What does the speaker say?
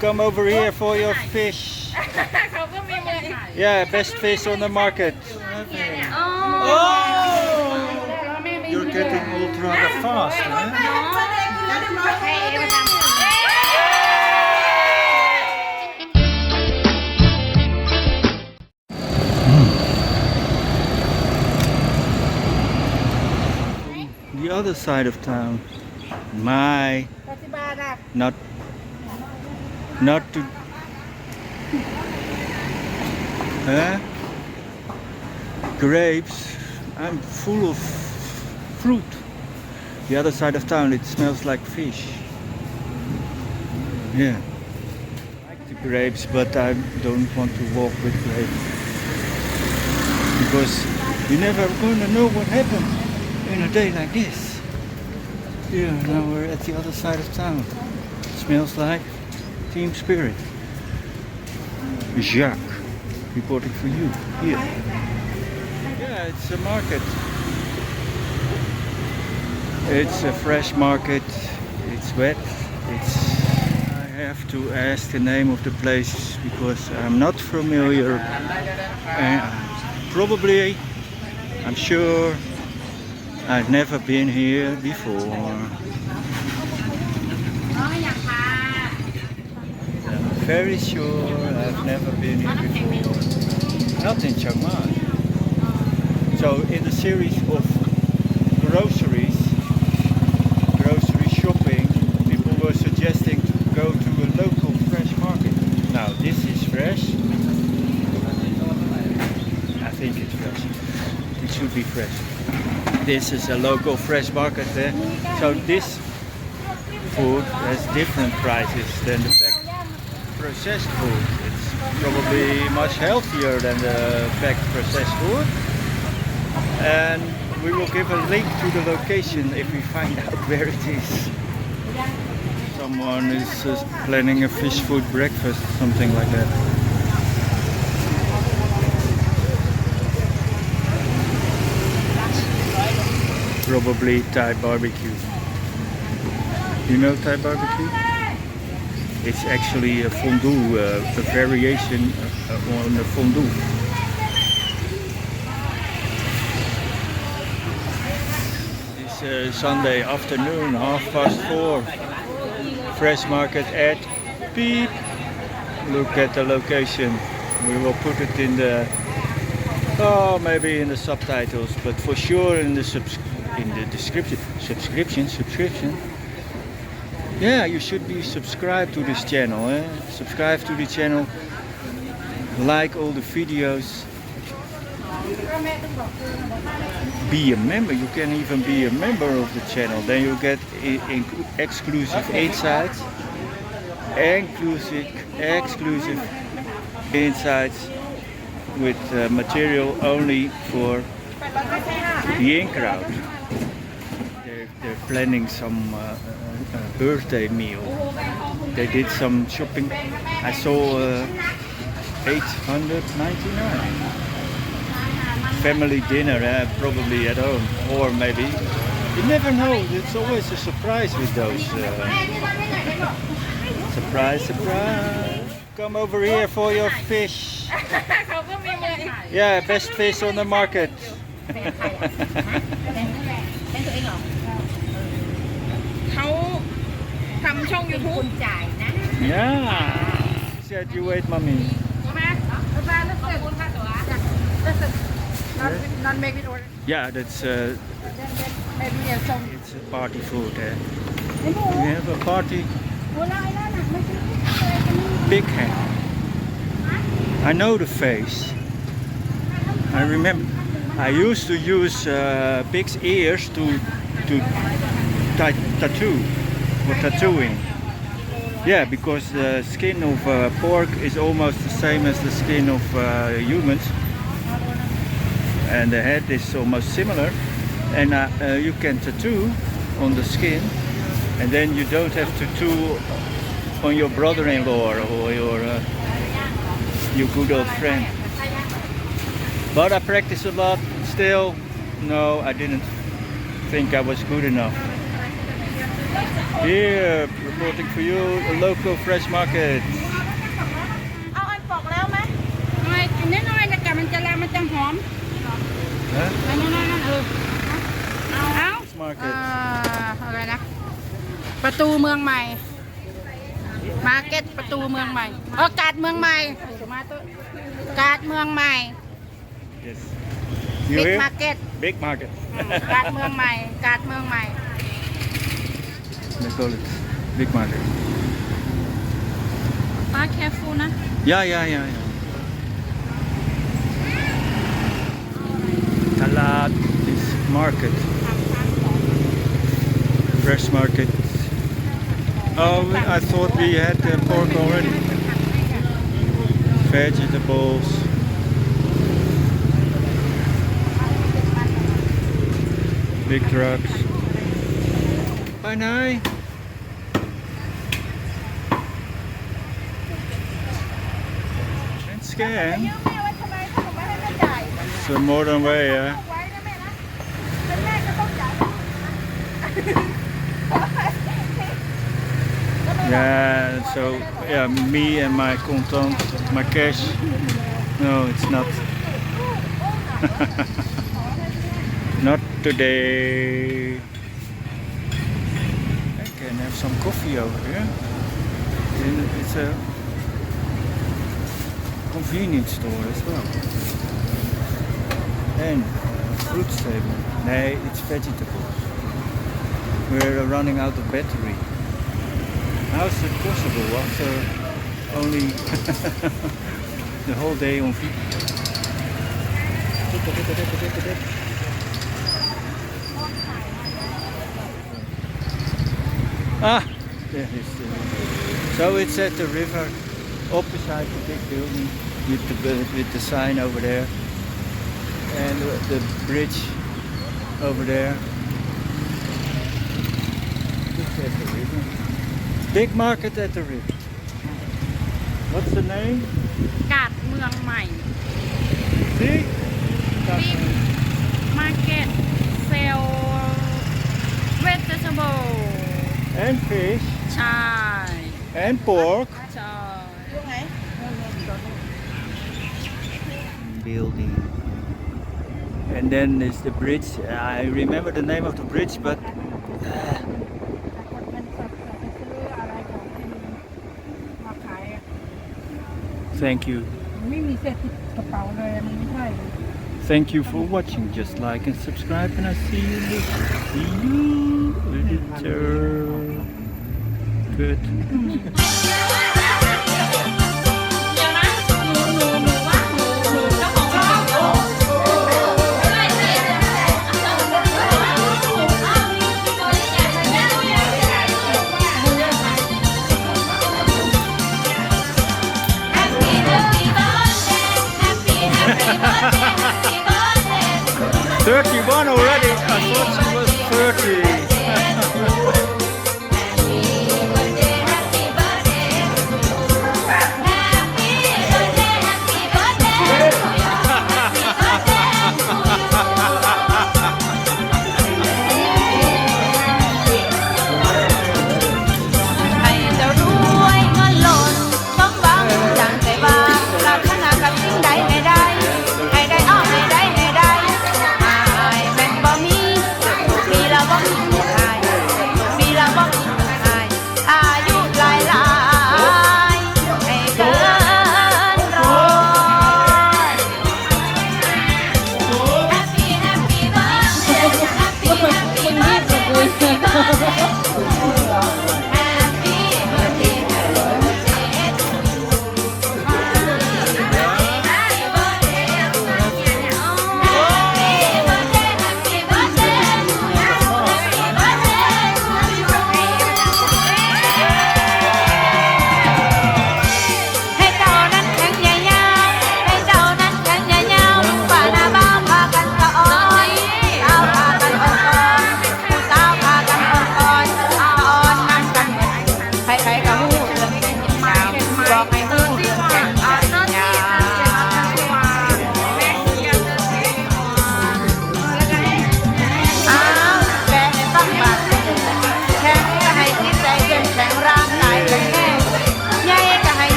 Come over here for your fish. Yeah, best fish on the market. Oh! You're getting old rather fast, huh? The other side of town. Not to grapes. I'm full of fruit. The other side of town, it smells like fish. Yeah. I like the grapes, but I don't want to walk with grapes because you never gonna know what happened in a day like this. Yeah, now we're at the other side of town. It smells like team spirit. Jacques, reporting for you here. Yeah, it's a market. It's a fresh market. It's wet. I have to ask the name of the place because I'm not familiar. And probably, I'm sure, I've never been here before. I'm very sure I've never been here before. Not in Chiang Mai. So in the series of grocery shopping, people were suggesting to go to a local fresh market. Now this is fresh. I think it's fresh. It should be fresh. This is a local fresh market there. So this food has different prices than the processed food. It's probably much healthier than the processed food. And we will give a link to the location if we find out where it is. Someone is planning a fish food breakfast, something like that. Probably Thai barbecue. You know Thai barbecue? It's actually a fondue, a variation on the fondue. It's Sunday afternoon, 4:30. Fresh market at Beep. Look at the location. We will put it in the, maybe in the subtitles, but for sure in the description. Subscription. Yeah, you should be subscribed to this channel. Subscribe to the channel, like all the videos. Be a member. You can even be a member of the channel. Then you get exclusive insights, exclusive insights with material only for the in-crowd. They're planning some birthday meal. They did some shopping. I saw 899. Family dinner, probably at home, or maybe. You never know. It's always a surprise with those. Surprise. Come over here for your fish. Yeah, best fish on the market. Yeah. Said you wait, mommy. Not make it order. Yeah, that's it's a party food. We have a party. Big hand. I know the face. I remember. I used to use pig's ears to tattoo for tattooing. Yeah, because the skin of pork is almost the same as the skin of humans. And the head is almost similar, and you can tattoo on the skin, and then you don't have to tattoo on your brother-in-law or your good old friend. But I practice a lot still. No, I didn't think I was good enough. Here, reporting for you, a local fresh market. เอาอันปอกแล้วไหม น้อยน้อยนะกะมันจะแล้วมันจะหอม Huh? น้อยเอา Fresh market. อะไรนะประตูเมืองใหม่มาร์เก็ตประตูเมืองใหม่กาดเมืองใหม่กาดเมืองใหม่ Yes. You บิ๊ก here? มาร์เก็ต Big market. กาดเมืองใหม่กาดเมืองใหม่ They call it big market. ป้าแคร์ฟูลนะ Yeah. Talat is market. Fresh market. Oh, I thought we had pork already. Vegetables. Big trucks. Bye, Nai. And scan. ยืมแม่ไว้ทำไมถ้าหนูไม่ให้แม่จ่าย It's a modern way, yeah. ไว้นะแม่นะเป็นแม่ก็ต้องจ่าย Yeah, so yeah, me and my contant, my cash. No, it's not. Not today. I can have some coffee over here. And it's a convenience store as well. And fruit stable. No, it's vegetables. We're running out of battery. How is it possible after only the whole day on feet? Ah, there is the river. So it's at the river, opposite the big building with the sign over there, and the bridge over there. It's at the river. Big market at the river. What's the name? กาดเมืองใหม่ See? Big Market Sell Vegetable And fish ใช่ and pork. ใช่ อยู่ไหน Building. And then there's the bridge. I remember the name of the bridge, but thank you. ไม่มีเศษติดกระเป๋าเลยมันไม่ใช่ Thank you for watching. Just like and subscribe, and I see you later. See you later. Good. เดี๋ยวนะหนูว่าหนูเจ้าของร้านไม่ได้Happy birthday, 31 already. I thought she was 30.